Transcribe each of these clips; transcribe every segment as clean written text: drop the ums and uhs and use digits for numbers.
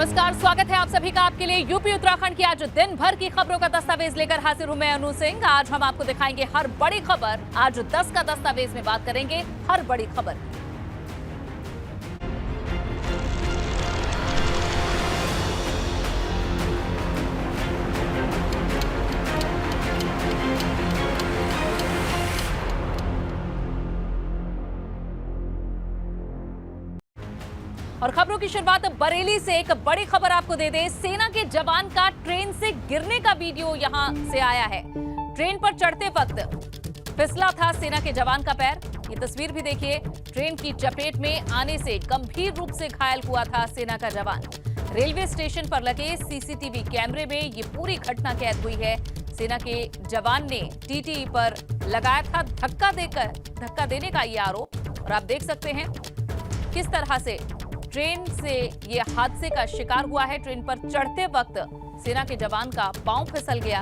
नमस्कार, स्वागत है आप सभी का आपके लिए यूपी उत्तराखंड की आज दिन भर की खबरों का दस्तावेज लेकर हाजिर हूं मैं अनु सिंह। आज हम आपको दिखाएंगे हर बड़ी खबर। आज 10 का दस्तावेज में बात करेंगे हर बड़ी खबर। और खबरों की शुरुआत बरेली से एक बड़ी खबर आपको दे दें। सेना के जवान का ट्रेन से गिरने का वीडियो यहां से आया है। ट्रेन पर चढ़ते वक्त फिसला था सेना के जवान का पैर। ये तस्वीर भी देखिए। ट्रेन की चपेट में आने से गंभीर रूप से घायल हुआ था सेना का जवान। रेलवे स्टेशन पर लगे सीसीटीवी कैमरे में ये पूरी घटना कैद हुई है। सेना के जवान ने टीटी पर लगाया था धक्का देने का ये आरोप। और आप देख सकते हैं किस तरह से ट्रेन से ये हादसे का शिकार हुआ है। ट्रेन पर चढ़ते वक्त सेना के जवान का पांव फिसल गया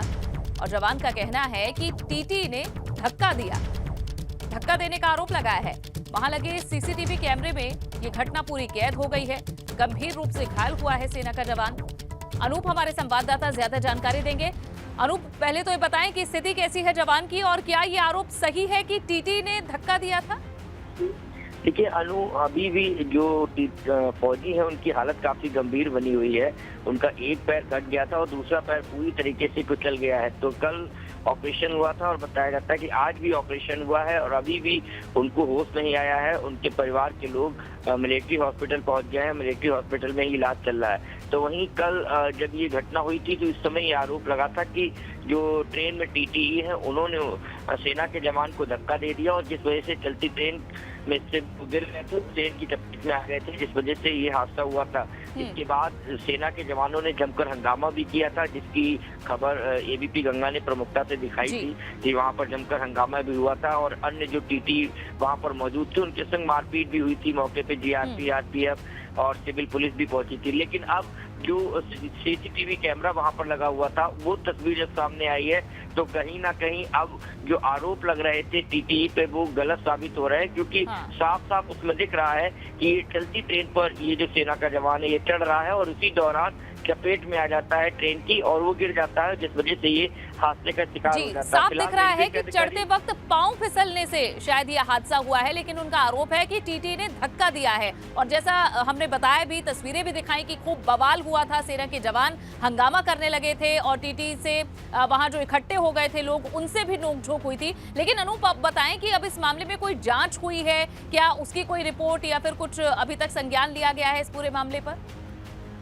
और जवान का कहना है कि टीटी ने धक्का दिया। धक्का देने का आरोप लगाया है। वहां लगे सीसीटीवी कैमरे में ये घटना पूरी कैद हो गई है। गंभीर रूप से घायल हुआ है सेना का जवान। अनूप हमारे संवाददाता ज्यादा जानकारी देंगे। अनूप, पहले तो ये बताएं कि स्थिति कैसी है जवान की और क्या ये आरोप सही है कि टीटी ने धक्का दिया था? देखिए अनु, अभी भी जो फौजी है उनकी हालत काफी गंभीर बनी हुई है। उनका एक पैर कट गया था और दूसरा पैर पूरी तरीके से कुचल गया है। तो कल ऑपरेशन हुआ था और बताया जाता है कि आज भी ऑपरेशन हुआ है और अभी भी उनको होश नहीं आया है। उनके परिवार के लोग मिलिट्री हॉस्पिटल पहुंच गए हैं। मिलिट्री हॉस्पिटल में ही इलाज चल रहा है। तो वहीं कल जब ये घटना हुई थी तो इस समय ये आरोप लगा था कि जो ट्रेन में टीटीई है उन्होंने सेना के जवान को धक्का दे दिया और जिस वजह से चलती ट्रेन में से गिर गए थे, ट्रेन की चपेट में आ गए थे, जिस वजह से ये हादसा हुआ था। इसके बाद सेना के जवानों ने जमकर हंगामा भी किया था, जिसकी खबर एबीपी गंगा ने प्रमुखता से दिखाई थी कि वहां पर जमकर हंगामा भी हुआ था और अन्य जो टीटी वहां पर मौजूद थे उनके संग मारपीट भी हुई थी। मौके पे जीआरपी, आरपीएफ और सिविल पुलिस भी पहुंची थी। लेकिन अब जो सीसीटीवी कैमरा वहां पर लगा हुआ था वो तस्वीर जब सामने आई है तो कहीं ना कहीं अब जो आरोप लग रहे थे टीटी पे वो गलत साबित हो रहे हैं, क्योंकि साफ साफ उसमें दिख रहा है कि ये चलती ट्रेन पर ये जो सेना का जवान है ये चढ़ रहा है और उसी दौरान चपेट में आ जाता है ट्रेन की और वो गिर जाता है, जिस वजह से ये हादसे का शिकार हो जाता है। साफ दिख रहा है कि चढ़ते वक्त पांव फिसलने से शायद ये हादसा हुआ है, लेकिन उनका आरोप है कि टीटी ने धक्का दिया है। और जैसा हमने बताया भी, तस्वीरें भी दिखाई कि खूब बवाल हुआ था। सेना के जवान हंगामा करने लगे थे और टीटी से वहां जो इकट्ठे हो गए थे लोग, उनसे भी नोकझोंक हुई थी। लेकिन अनूप, आप बताएं कि अब इस मामले में कोई जांच हुई है क्या? उसकी कोई रिपोर्ट या फिर कुछ अभी तक संज्ञान लिया गया है इस पूरे मामले पर?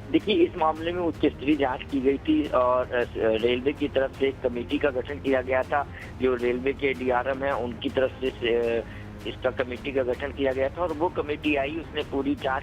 देखिए, इस मामले में उच्च स्तरीय जांच की गई थी और रेलवे की तरफ से एक कमेटी का गठन किया गया था। जो रेलवे के डीआरएम है उनकी तरफ से इसका कमेटी का गठन किया गया था और वो कमेटी आई, उसने पूरी जांच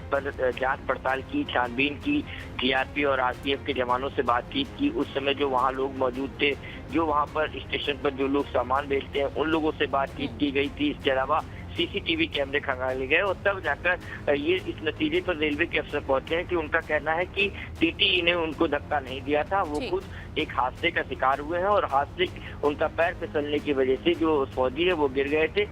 पड़ताल की, छानबीन की, जीआरपी और आरपीएफ के जवानों से बातचीत की। उस समय जो वहाँ लोग मौजूद थे, जो वहाँ पर स्टेशन पर जो लोग सामान बेचते हैं, उन लोगों से बातचीत की गई थी। इसके अलावा सीसीटीवी कैमरे खंगाले गए और तब जाकर ये इस नतीजे पर रेलवे के अफसर पहुंचे हैं कि उनका कहना है कि टीटी ने उनको धक्का नहीं दिया था, वो खुद एक हादसे का शिकार हुए हैं और हादसे उनका पैर फिसलने की वजह से जो फौजी है वो गिर गए थे।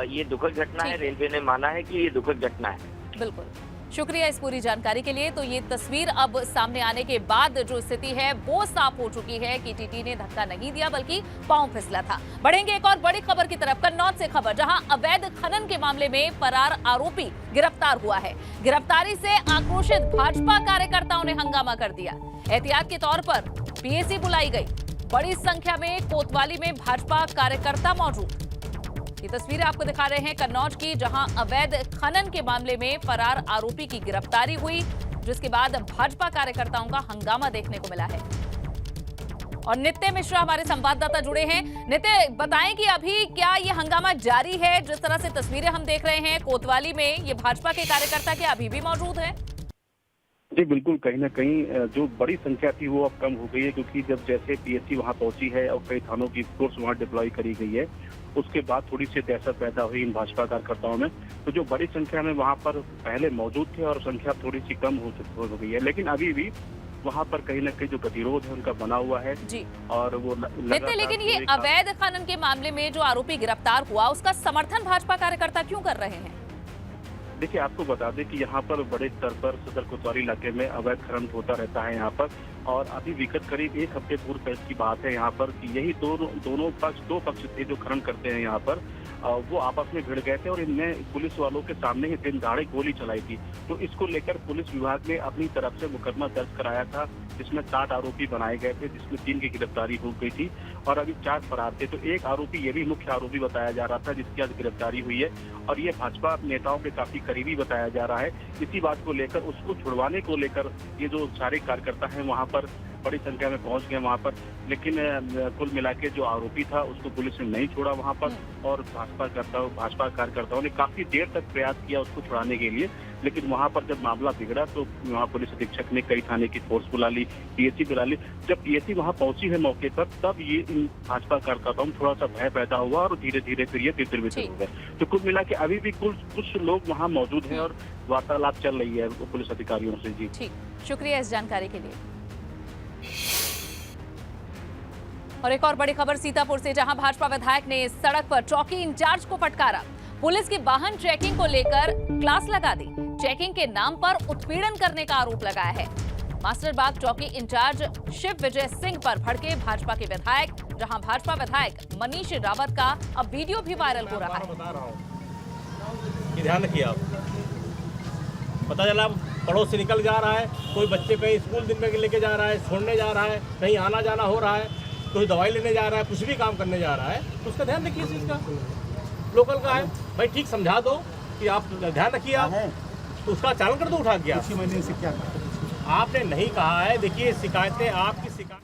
ये दुखद घटना है। रेलवे ने माना है कि ये दुखद घटना है। बिल्कुल, शुक्रिया इस पूरी जानकारी के लिए। तो ये तस्वीर अब सामने आने के बाद जो स्थिति है वो साफ हो चुकी है कि टीटी ने धक्का नहीं दिया बल्कि पांव फिसला था। बढ़ेंगे एक और बड़ी खबर की तरफ। कन्नौज से खबर, जहां अवैध खनन के मामले में फरार आरोपी गिरफ्तार हुआ है। गिरफ्तारी से आक्रोशित भाजपा कार्यकर्ताओं ने हंगामा कर दिया। एहतियात के तौर पर पीएसी बुलाई गई। बड़ी संख्या में कोतवाली में भाजपा कार्यकर्ता मौजूद। ये तस्वीरें आपको दिखा रहे हैं कन्नौज की, जहां अवैध खनन के मामले में फरार आरोपी की गिरफ्तारी हुई, जिसके बाद भाजपा कार्यकर्ताओं का हंगामा देखने को मिला है। और नित्य मिश्रा हमारे संवाददाता जुड़े हैं। नित्य, बताएं कि अभी क्या ये हंगामा जारी है? जिस तरह से तस्वीरें हम देख रहे हैं कोतवाली में, ये भाजपा के कार्यकर्ता क्या अभी भी मौजूद हैं? जी बिल्कुल, कहीं ना कहीं जो बड़ी संख्या थी वो अब कम हो गई है, क्योंकि जब जैसे पीएससी वहां पहुंची है और कई थानों की फोर्स वहां डिप्लॉय करी गई है, उसके बाद थोड़ी सी दहशत पैदा हुई इन भाजपा कार्यकर्ताओं में। तो जो बड़ी संख्या में वहां पर पहले मौजूद थे और संख्या थोड़ी सी कम हो गई है, लेकिन अभी भी वहां पर कहीं ना कहीं जो गतिरोध है उनका बना हुआ है जी। और वो लेकिन ये अवैध खनन के मामले में जो आरोपी गिरफ्तार हुआ, उसका समर्थन भाजपा कार्यकर्ता क्यों कर रहे हैं? देखिए, आपको बता दें कि यहाँ पर बड़े स्तर पर सदर कोतवाली इलाके में अवैध खनन होता रहता है यहाँ पर। और अभी विगत करीब एक हफ्ते पूर्व की बात है यहाँ पर कि यही दो पक्ष थे जो खनन करते हैं यहाँ पर। वो आपस में भिड़ गए थे और इनमें पुलिस वालों के सामने ही दिन दहाड़े गोली चलाई थी। तो इसको लेकर पुलिस विभाग ने अपनी तरफ से मुकदमा दर्ज कराया था, जिसमें 60 आरोपी बनाए गए थे, जिसमें 3 की गिरफ्तारी हो गई थी और अभी 4 फरार थे। तो एक आरोपी, ये भी मुख्य आरोपी बताया जा रहा था, जिसकी आज गिरफ्तारी हुई है और ये भाजपा नेताओं के काफी करीबी बताया जा रहा है। इसी बात को लेकर, उसको छुड़वाने को लेकर ये जो सारे कार्यकर्ता हैं वहाँ पर बड़ी संख्या में पहुंच गए वहां पर। लेकिन कुल मिला के जो आरोपी था उसको पुलिस ने नहीं छोड़ा वहां पर और भाजपा कार्यकर्ताओं ने काफी देर तक प्रयास किया उसको छुड़ाने के लिए। लेकिन वहां पर जब मामला बिगड़ा तो वहां पुलिस अधीक्षक ने कई थाने की फोर्स बुला ली, पीएससी बुला ली। जब पीएससी वहां पहुंची है मौके पर, तब ये इन भाजपा कार्यकर्ताओं में थोड़ा सा भय पैदा हुआ और धीरे धीरे फिर ये तितर-बितर हो गए। तो कुल मिला के अभी भी कुछ लोग वहाँ मौजूद हैं और वार्तालाप चल रही है पुलिस अधिकारियों से। जी ठीक, शुक्रिया इस जानकारी के लिए। और एक और बड़ी खबर सीतापुर से, जहां भाजपा विधायक ने सड़क पर चौकी इंचार्ज को फटकारा। पुलिस की वाहन चेकिंग को लेकर क्लास लगा दी। चेकिंग के नाम पर उत्पीड़न करने का आरोप लगाया है। मास्टरबाग चौकी इंचार्ज शिव विजय सिंह पर भड़के भाजपा के विधायक, जहां भाजपा विधायक मनीष रावत का अब वीडियो भी वायरल हो रहा है। बता रहा हूं कि ध्यान रखिए आप। पता चला पड़ोस से निकल जा रहा है, कोई बच्चे कहीं स्कूल दिन में लेके जा रहा है, छोड़ने जा रहा है, कहीं आना जाना हो रहा है, कोई दवाई लेने जा रहा है, कुछ भी काम करने जा रहा है, तो उसका ध्यान रखिए। इस चीज़ का लोकल का है भाई, ठीक समझा दो कि आप ध्यान रखिए। आप तो उसका चालन कर दो उठा के। आप महीने से क्या आपने नहीं कहा है। देखिए, शिकायतें आपकी शिकायत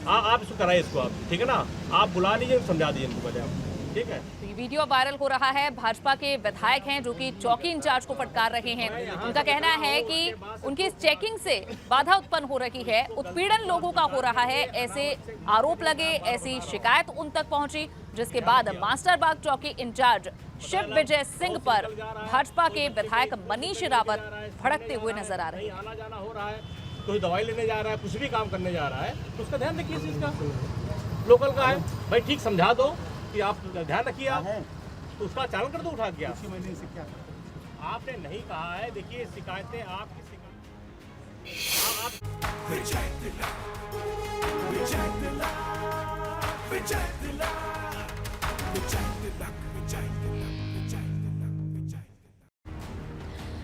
आप इसको कराइए इसको, आप ठीक है ना, आप बुला लीजिए, समझा दीजिए इनको पहले आप, ठीक है। तो ये वीडियो वायरल हो रहा है। भाजपा के विधायक हैं जो कि चौकी इंचार्ज को फटकार रहे हैं। उनका कहना है कि उनकी इस चेकिंग से बाधा उत्पन्न हो रही है, उत्पीड़न लोगों का हो रहा है, ऐसे आरोप लगे, ऐसी शिकायत उन तक पहुंची, जिसके बाद मास्टरबाग चौकी इंचार्ज शिव विजय सिंह पर भाजपा के विधायक मनीष रावत भड़कते हुए नजर आ रहे हैं। आना जाना हो रहा है, कोई दवाई लेने जा रहा है, कुछ भी काम करने जा रहा है, तो उसका ध्यान रखिए। इस चीज़ का लोकल का है भाई, ठीक समझा दो कि आप ध्यान रखिए। आप तो उसका चालन कर दो उठा के। आप महीने से क्या आपने नहीं कहा है। देखिए, शिकायतें आपकी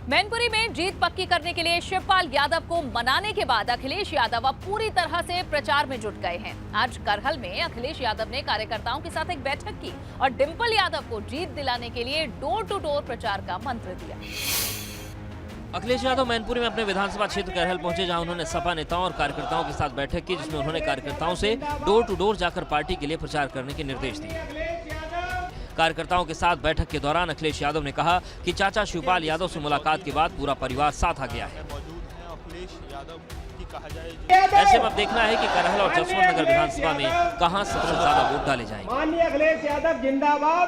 मैनपुरी में जीत पक्की करने के लिए शिवपाल यादव को मनाने के बाद अखिलेश यादव अब पूरी तरह से प्रचार में जुट गए हैं। आज करहल में अखिलेश यादव ने कार्यकर्ताओं के साथ एक बैठक की और डिंपल यादव को जीत दिलाने के लिए डोर टू डोर प्रचार का मंत्र दिया। अखिलेश यादव मैनपुरी में अपने विधानसभा क्षेत्र करहल पहुंचे, जहां उन्होंने सपा नेताओं और कार्यकर्ताओं के साथ बैठक की, जिसमें उन्होंने कार्यकर्ताओं से डोर टू डोर जाकर पार्टी के लिए प्रचार करने के निर्देश दिए। कार्यकर्ताओं के साथ बैठक के दौरान अखिलेश यादव ने कहा कि चाचा शिवपाल यादव से मुलाकात के बाद पूरा परिवार साथ आ गया है। ऐसे में अब देखना है कि करहल और जसवंत नगर विधानसभा में कहां सबसे ज्यादा वोट डाले जाएंगे। माननीय अखिलेश यादव जिंदाबाद।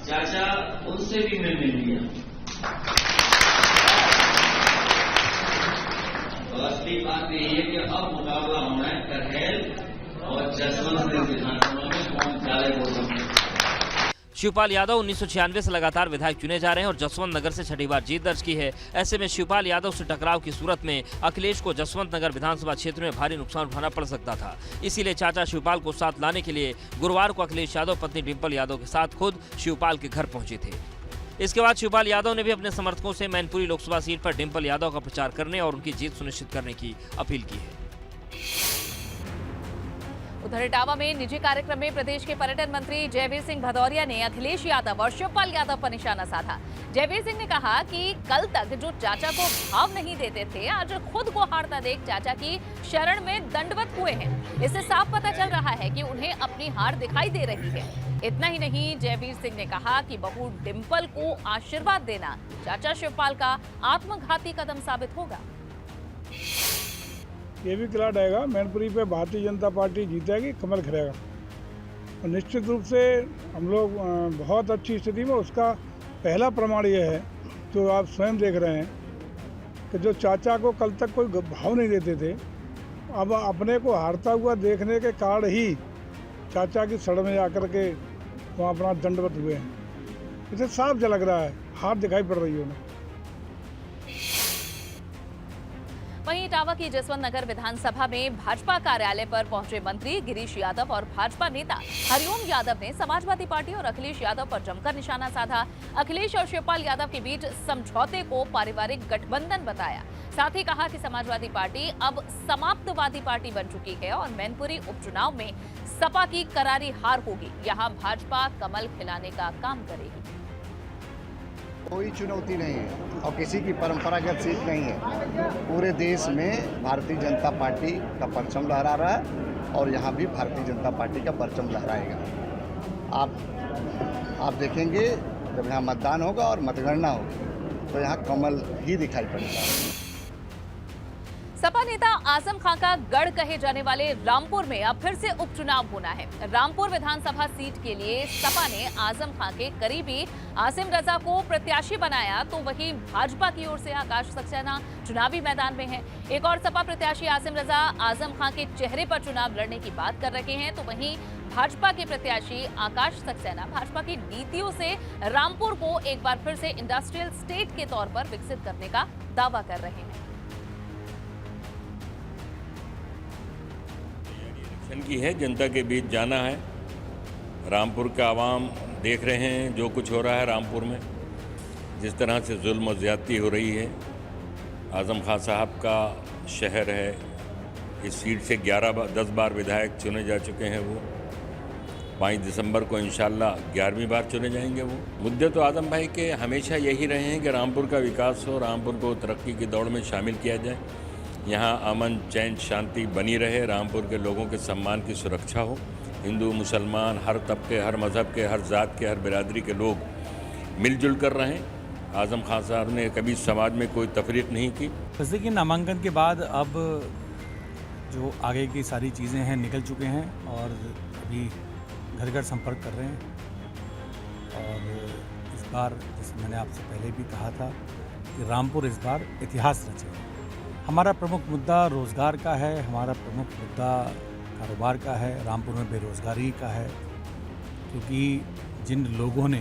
चाचा उनसे भी मैं मिल लिया। असली बात यही है कि अब मुकाबला होना है करहल और जसवंत नगर विधानसभा में कौन ज्यादा वोट डालेगा। शिवपाल यादव 1996 से लगातार विधायक चुने जा रहे हैं और जसवंत नगर से छठी बार जीत दर्ज की है। ऐसे में शिवपाल यादव से टकराव की सूरत में अखिलेश को जसवंत नगर विधानसभा क्षेत्र में भारी नुकसान उठाना पड़ सकता था। इसीलिए चाचा शिवपाल को साथ लाने के लिए गुरुवार को अखिलेश यादव पत्नी डिंपल यादव के साथ खुद शिवपाल के घर पहुंचे थे। इसके बाद शिवपाल यादव ने भी अपने समर्थकों से मैनपुरी लोकसभा सीट पर डिंपल यादव का प्रचार करने और उनकी जीत सुनिश्चित करने की अपील की है। उधर इटावा में निजी कार्यक्रम में प्रदेश के पर्यटन मंत्री जयवीर सिंह भदौरिया ने अखिलेश यादव और शिवपाल यादव पर निशाना साधा। जयवीर सिंह ने कहा कि कल तक जो चाचा को भाव नहीं देते थे, आज खुद को हारता देख चाचा की शरण में दंडवत हुए हैं। इससे साफ पता चल रहा है कि उन्हें अपनी हार दिखाई दे रही है। इतना ही नहीं, जयवीर सिंह ने कहा कि बहू डिंपल को आशीर्वाद देना चाचा शिवपाल का आत्मघाती कदम साबित होगा। ये भी क्लियर रहेगा, मैनपुरी पे भारतीय जनता पार्टी जीतेगी, कमल खिलेगा। और निश्चित रूप से हम लोग बहुत अच्छी स्थिति में, उसका पहला प्रमाण ये है जो आप स्वयं देख रहे हैं कि जो चाचा को कल तक कोई भाव नहीं देते थे, अब अपने को हारता हुआ देखने के कारण ही चाचा की सड़ में आकर के वहाँ अपना दंडवत हुए हैं। इसे साफ झलक रहा है हार दिखाई पड़ रही है उन्हें। वहीं इटावा की जसवंत नगर विधानसभा में भाजपा कार्यालय पर पहुंचे मंत्री गिरीश यादव और भाजपा नेता हरिओम यादव ने समाजवादी पार्टी और अखिलेश यादव पर जमकर निशाना साधा। अखिलेश और शिवपाल यादव के बीच समझौते को पारिवारिक गठबंधन बताया। साथ ही कहा कि समाजवादी पार्टी अब समाप्तवादी पार्टी बन चुकी है और मैनपुरी उपचुनाव में सपा की करारी हार होगी। यहां भाजपा कमल खिलाने का काम करेगी। कोई चुनौती नहीं है और किसी की परंपरागत सीट नहीं है। पूरे देश में भारतीय जनता पार्टी का परचम लहरा रहा है और यहाँ भी भारतीय जनता पार्टी का परचम लहराएगा। आप देखेंगे जब यहाँ मतदान होगा और मतगणना होगी तो यहाँ कमल ही दिखाई पड़ेगा। सपा नेता आजम खां का गढ़ कहे जाने वाले रामपुर में अब फिर से उपचुनाव होना है। रामपुर विधानसभा सीट के लिए सपा ने आजम खां के करीबी आसिम रजा को प्रत्याशी बनाया, तो वहीं भाजपा की ओर से आकाश सक्सेना चुनावी मैदान में है। एक और सपा प्रत्याशी आसिम रजा आजम खां के चेहरे पर चुनाव लड़ने की बात कर रहे हैं, तो वहीं भाजपा के प्रत्याशी आकाश सक्सेना भाजपा की नीतियों से रामपुर को एक बार फिर से इंडस्ट्रियल स्टेट के तौर पर विकसित करने का दावा कर रहे हैं। की है, जनता के बीच जाना है। रामपुर का आवाम देख रहे हैं जो कुछ हो रहा है रामपुर में, जिस तरह से जुल्म और ज़्यादती हो रही है। आज़म खां साहब का शहर है, इस सीट से 10 बार विधायक चुने जा चुके हैं। वो 5 दिसंबर को इंशाल्लाह 11वीं बार चुने जाएंगे। वो मुद्दे तो आज़म भाई के हमेशा यही रहे हैं कि रामपुर का विकास हो, रामपुर को तरक्की की दौड़ में शामिल किया जाए, यहाँ अमन चैन शांति बनी रहे, रामपुर के लोगों के सम्मान की सुरक्षा हो, हिंदू मुसलमान हर तबके हर मज़हब के हर ज़ात के हर बिरादरी के लोग मिलजुल कर रहें। आज़म खां साहब ने कभी समाज में कोई तफरीक नहीं की। जैसे कि नामांकन के बाद अब जो आगे की सारी चीज़ें हैं निकल चुके हैं और अभी घर घर संपर्क कर रहे हैं। और इस बार जैसे मैंने आपसे पहले भी कहा था कि रामपुर इस बार इतिहास रचेगा। हमारा प्रमुख मुद्दा रोज़गार का है, हमारा प्रमुख मुद्दा कारोबार का है, रामपुर में बेरोज़गारी का है, क्योंकि जिन लोगों ने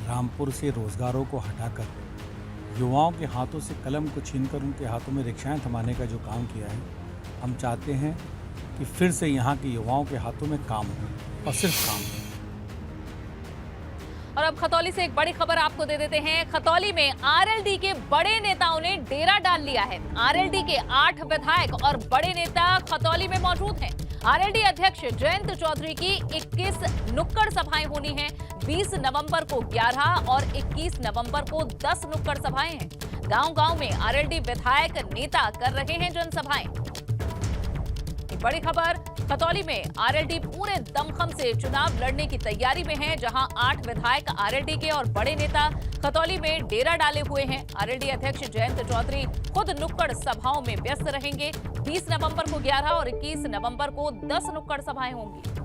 रामपुर से रोज़गारों को हटाकर युवाओं के हाथों से कलम को छीनकर उनके हाथों में रिक्शाएं थमाने का जो काम किया है, हम चाहते हैं कि फिर से यहाँ के युवाओं के हाथों में काम हो और सिर्फ काम हो। और अब खतौली से एक बड़ी खबर आपको दे देते हैं। खतौली में आरएलडी के बड़े नेताओं ने डेरा डाल लिया है। आरएलडी के 8 विधायक और बड़े नेता खतौली में मौजूद हैं। आरएलडी अध्यक्ष जयंत चौधरी की 21 नुक्कड़ सभाएं होनी हैं। 20 नवंबर को 11 और 21 नवंबर को 10 नुक्कड़ सभाएं हैं। गांव-गांव में आरएलडी विधायक नेता कर रहे हैं जनसभाएं। बड़ी खबर, खतौली में आरएलडी पूरे दमखम से चुनाव लड़ने की तैयारी में है, जहां 8 विधायक आरएलडी के और बड़े नेता खतौली में डेरा डाले हुए हैं। आरएलडी अध्यक्ष जयंत चौधरी खुद नुक्कड़ सभाओं में व्यस्त रहेंगे। 20 नवंबर को 11 और 21 नवंबर को 10 नुक्कड़ सभाएं होंगी।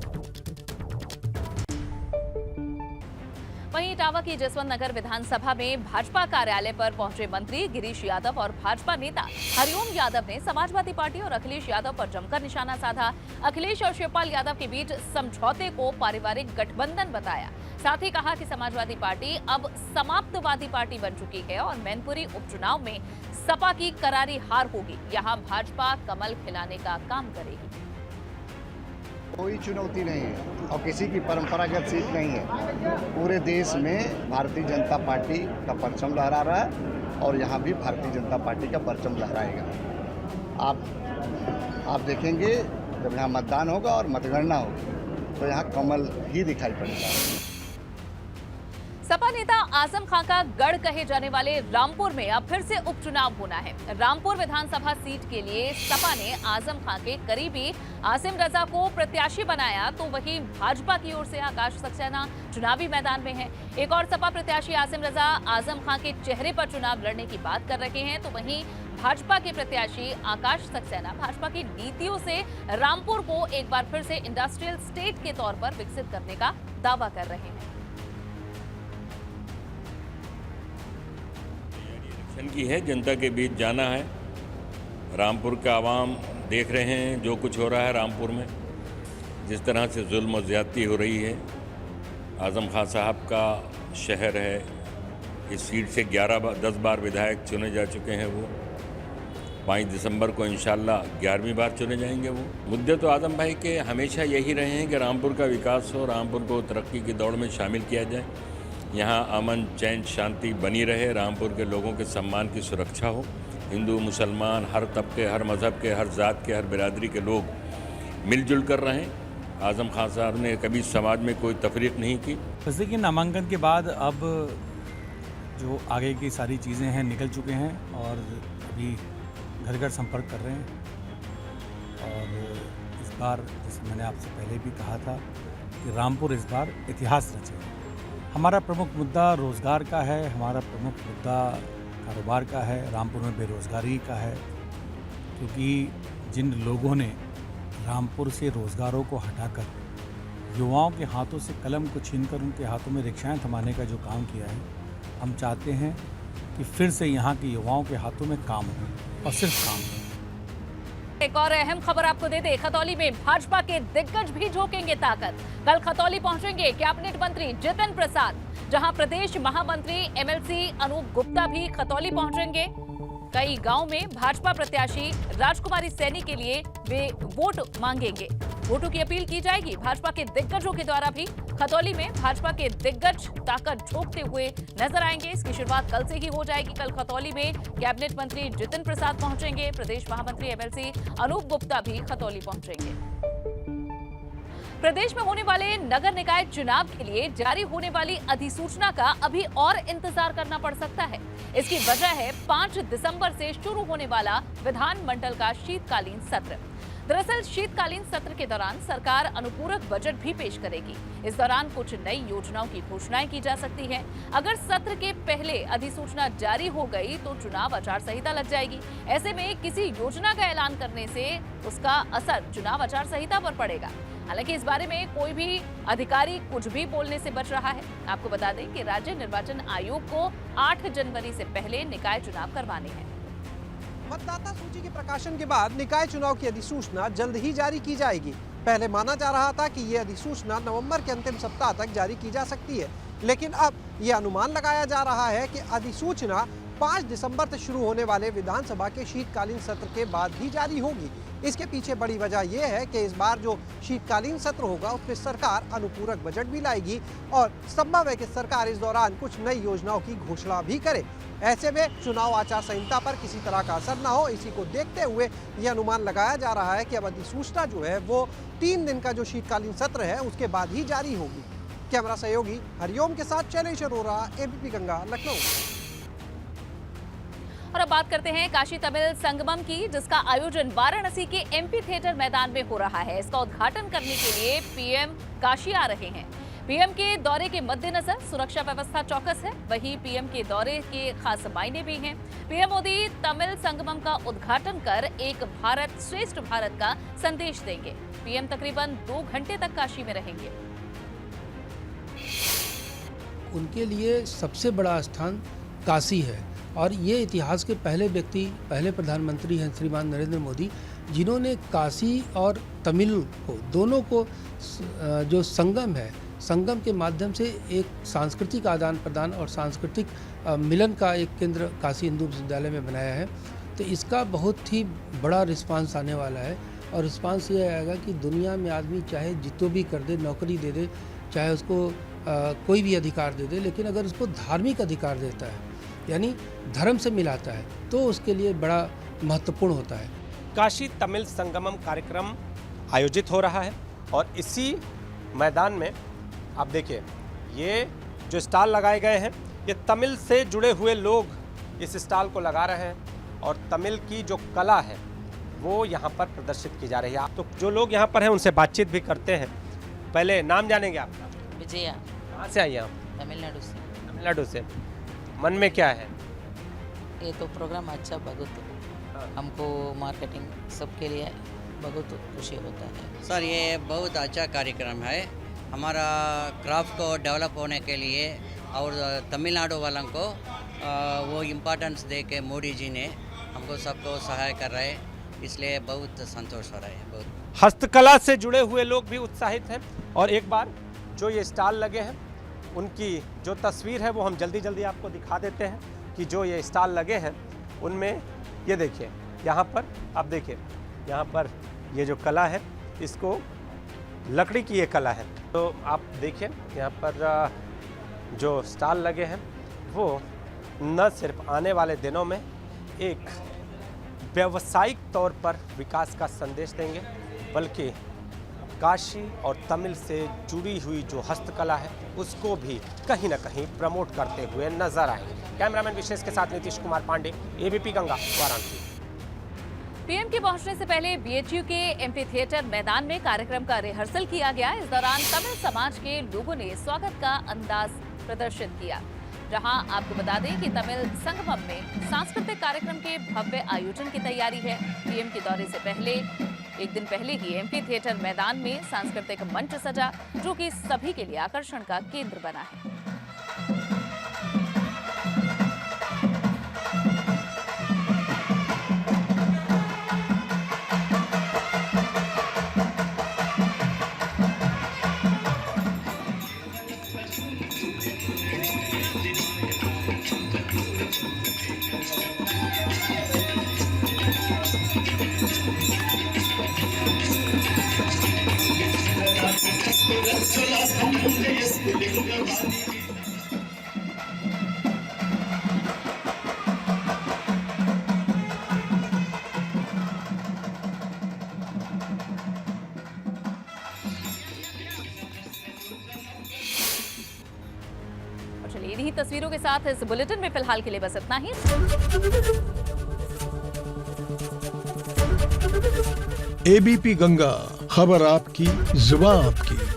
वहीं इटावा की जसवंत नगर विधानसभा में भाजपा कार्यालय पर पहुंचे मंत्री गिरीश यादव और भाजपा नेता हरिओम यादव ने समाजवादी पार्टी और अखिलेश यादव पर जमकर निशाना साधा। अखिलेश और शिवपाल यादव के बीच समझौते को पारिवारिक गठबंधन बताया। साथ ही कहा कि समाजवादी पार्टी अब समाप्तवादी पार्टी बन चुकी है और मैनपुरी उपचुनाव में सपा की करारी हार होगी। यहां भाजपा कमल खिलाने का काम करेगी। कोई चुनौती नहीं है और किसी की परंपरागत सीट नहीं है। पूरे देश में भारतीय जनता पार्टी का परचम लहरा रहा है और यहाँ भी भारतीय जनता पार्टी का परचम लहराएगा। आप देखेंगे जब यहाँ मतदान होगा और मतगणना होगी तो यहाँ कमल ही दिखाई पड़ेगा। सपा नेता आजम खां का गढ़ कहे जाने वाले रामपुर में अब फिर से उपचुनाव होना है। रामपुर विधानसभा सीट के लिए सपा ने आजम खां के करीबी आसिम रजा को प्रत्याशी बनाया, तो वहीं भाजपा की ओर से आकाश सक्सेना चुनावी मैदान में है। एक और सपा प्रत्याशी आसिम रजा आजम खां के चेहरे पर चुनाव लड़ने की बात कर रहे हैं, तो वहीं भाजपा के प्रत्याशी आकाश सक्सेना भाजपा की नीतियों से रामपुर को एक बार फिर से इंडस्ट्रियल स्टेट के तौर पर विकसित करने का दावा कर रहे हैं। की है, जनता के बीच जाना है। रामपुर का आवाम देख रहे हैं जो कुछ हो रहा है रामपुर में, जिस तरह से जुल्म और ज़्यादती हो रही है। आज़म खां साहब का शहर है, इस सीट से 10 बार विधायक चुने जा चुके हैं वो। 5 दिसंबर को इंशाल्लाह 11वीं बार चुने जाएंगे वो। मुद्दे तो आदम भाई के हमेशा यही रहे हैं कि रामपुर का विकास हो, रामपुर को तरक्की की दौड़ में शामिल किया जाए, यहाँ अमन चैन शांति बनी रहे, रामपुर के लोगों के सम्मान की सुरक्षा हो, हिंदू मुसलमान हर तबके, हर मज़हब के, हर ज़ात के, हर बिरादरी के लोग मिलजुल कर रहें। आज़म खान साहब ने कभी समाज में कोई तफरीक नहीं की। जैसे कि नामांकन के बाद अब जो आगे की सारी चीज़ें हैं निकल चुके हैं और अभी घर घर संपर्क कर रहे हैं। और इस बार जैसे मैंने आपसे पहले भी कहा था कि रामपुर इस बार इतिहास रचेगा। हमारा प्रमुख मुद्दा रोज़गार का है, हमारा प्रमुख मुद्दा कारोबार का है, रामपुर में बेरोज़गारी का है, क्योंकि जिन लोगों ने रामपुर से रोज़गारों को हटाकर युवाओं के हाथों से कलम को छीनकर उनके हाथों में रिक्शाएं थमाने का जो काम किया है, हम चाहते हैं कि फिर से यहाँ के युवाओं के हाथों में काम हो और सिर्फ काम हो। एक और अहम खबर आपको दे दे, खतौली में भाजपा के दिग्गज भी झोंकेंगे ताकत। कल खतौली पहुंचेंगे कैबिनेट मंत्री जितिन प्रसाद, जहां प्रदेश महामंत्री एमएलसी अनूप गुप्ता भी खतौली पहुंचेंगे। कई गांव में भाजपा प्रत्याशी राजकुमारी सैनी के लिए वे वोट मांगेंगे। वोटों की अपील की जाएगी। भाजपा के दिग्गजों के द्वारा भी खतौली में भाजपा के दिग्गज ताकत झोंकते हुए नजर आएंगे। इसकी शुरुआत कल से ही हो जाएगी। कल खतौली में कैबिनेट मंत्री जितिन प्रसाद पहुंचेंगे, प्रदेश महामंत्री एमएलसी अनूप गुप्ता भी खतौली पहुंचेंगे। प्रदेश में होने वाले नगर निकाय चुनाव के लिए जारी होने वाली अधिसूचना का अभी और इंतजार करना पड़ सकता है। इसकी वजह है 5 दिसंबर से शुरू होने वाला विधानमंडल का शीतकालीन सत्र। दरअसल शीतकालीन सत्र के दौरान सरकार अनुपूरक बजट भी पेश करेगी। इस दौरान कुछ नई योजनाओं की घोषणाएं की जा सकती हैं। अगर सत्र के पहले अधिसूचना जारी हो गई तो चुनाव आचार संहिता लग जाएगी। ऐसे में किसी योजना का ऐलान करने से उसका असर चुनाव आचार संहिता पर पड़ेगा। हालांकि इस बारे में कोई भी अधिकारी कुछ भी बोलने से बच रहा है। आपको बता दें कि राज्य निर्वाचन आयोग को 8 जनवरी से पहले निकाय चुनाव करवाने हैं। मतदाता सूची के प्रकाशन के बाद निकाय चुनाव की अधिसूचना जल्द ही जारी की जाएगी। पहले माना जा रहा था कि ये अधिसूचना नवंबर के अंतिम सप्ताह तक जारी की जा सकती है, लेकिन अब ये अनुमान लगाया जा रहा है कि अधिसूचना 5 दिसंबर से शुरू होने वाले विधानसभा के शीतकालीन सत्र के बाद ही जारी होगी। इसके पीछे बड़ी वजह यह है कि इस बार जो शीतकालीन सत्र होगा उसमें सरकार अनुपूरक बजट भी लाएगी और संभव है कि सरकार इस दौरान कुछ नई योजनाओं की घोषणा भी करे। ऐसे में चुनाव आचार संहिता पर किसी तरह का असर न हो, इसी को देखते हुए यह अनुमान लगाया जा रहा है कि अब अधिसूचना जो है वो 3 दिन का जो शीतकालीन सत्र है उसके बाद ही जारी होगी। कैमरा सहयोगी हरिओम के साथ शैलेश अरोरा, एबीपी गंगा, लखनऊ। और अब बात करते हैं काशी तमिल संगमम की, जिसका आयोजन वाराणसी के एमपी थिएटर मैदान में हो रहा है। इसका उद्घाटन करने के लिए पीएम काशी आ रहे हैं। पीएम के दौरे के मद्देनजर सुरक्षा व्यवस्था चौकस है। वहीं पीएम के दौरे के खास मायने भी हैं। पीएम मोदी तमिल संगमम का उद्घाटन कर एक भारत श्रेष्ठ भारत का संदेश देंगे। पीएम तकरीबन 2 घंटे तक काशी में रहेंगे। उनके लिए सबसे बड़ा स्थान काशी है और ये इतिहास के पहले व्यक्ति, पहले प्रधानमंत्री हैं श्रीमान नरेंद्र मोदी, जिन्होंने काशी और तमिल को दोनों को जो संगम है, संगम के माध्यम से एक सांस्कृतिक आदान प्रदान और सांस्कृतिक मिलन का एक केंद्र काशी हिंदू विश्वविद्यालय में बनाया है। तो इसका बहुत ही बड़ा रिस्पांस आने वाला है और रिस्पांस ये आएगा कि दुनिया में आदमी चाहे जितो भी कर दे, नौकरी दे दे, चाहे उसको कोई भी अधिकार दे दे, लेकिन अगर उसको धार्मिक अधिकार देता है यानी धर्म से मिलाता है तो उसके लिए बड़ा महत्वपूर्ण होता है। काशी तमिल संगमम कार्यक्रम आयोजित हो रहा है और इसी मैदान में आप देखिए ये जो स्टॉल लगाए गए हैं, ये तमिल से जुड़े हुए लोग इस स्टॉल को लगा रहे हैं और तमिल की जो कला है वो यहाँ पर प्रदर्शित की जा रही है। तो जो लोग यहाँ पर हैं उनसे बातचीत भी करते हैं। पहले नाम जानेंगे आपका? विजया। कहाँ से आई हैं आप? तमिलनाडु से। तमिलनाडु से। मन में क्या है? ये तो प्रोग्राम अच्छा, बहुत हमको मार्केटिंग सबके लिए बहुत खुशी होता है। सर ये बहुत अच्छा कार्यक्रम है, हमारा क्राफ्ट को डेवलप होने के लिए और तमिलनाडु वालों को वो इम्पोर्टेंस दे के मोदी जी ने हमको सबको सहाय कर रहे हैं, इसलिए बहुत संतोष हो रहा है। बहुत हस्तकला से जुड़े हुए लोग भी उत्साहित हैं और एक बार जो ये स्टॉल लगे हैं उनकी जो तस्वीर है वो हम जल्दी जल्दी आपको दिखा देते हैं कि जो ये स्टॉल लगे हैं उनमें ये देखिए, यहाँ पर आप देखिए, यहाँ पर ये जो कला है इसको लकड़ी की ये कला है। तो आप देखिए यहाँ पर जो स्टॉल लगे हैं वो न सिर्फ आने वाले दिनों में एक व्यावसायिक तौर पर विकास का संदेश देंगे, बल्कि काशी और तमिल से जुड़ी हुई जो हस्तकला है उसको भी कहीं ना कहीं प्रमोट करते हुए नजर आएंगे। कैमरामैन विशेष के साथ नीतीश कुमार पांडे, एबीपी गंगा, वाराणसी। पीएम के पहुंचने से पहले बीएचयू के एमपी थिएटर मैदान में कार्यक्रम का रिहर्सल किया गया। इस दौरान तमिल समाज के लोगों ने स्वागत का अंदाज प्रदर्शित किया। जहां आपको बता दें कि तमिल संगमम में सांस्कृतिक कार्यक्रम के भव्य आयोजन की तैयारी है। पीएम के दौरे से पहले एक दिन पहले ही एमपी थिएटर मैदान में सांस्कृतिक मंच सजा, जो कि सभी के लिए आकर्षण का केंद्र बना है। चलिए इन्हीं तस्वीरों के साथ इस बुलेटिन में फिलहाल के लिए बस इतना ही। एबीपी गंगा, खबर आपकी, जुबान आपकी।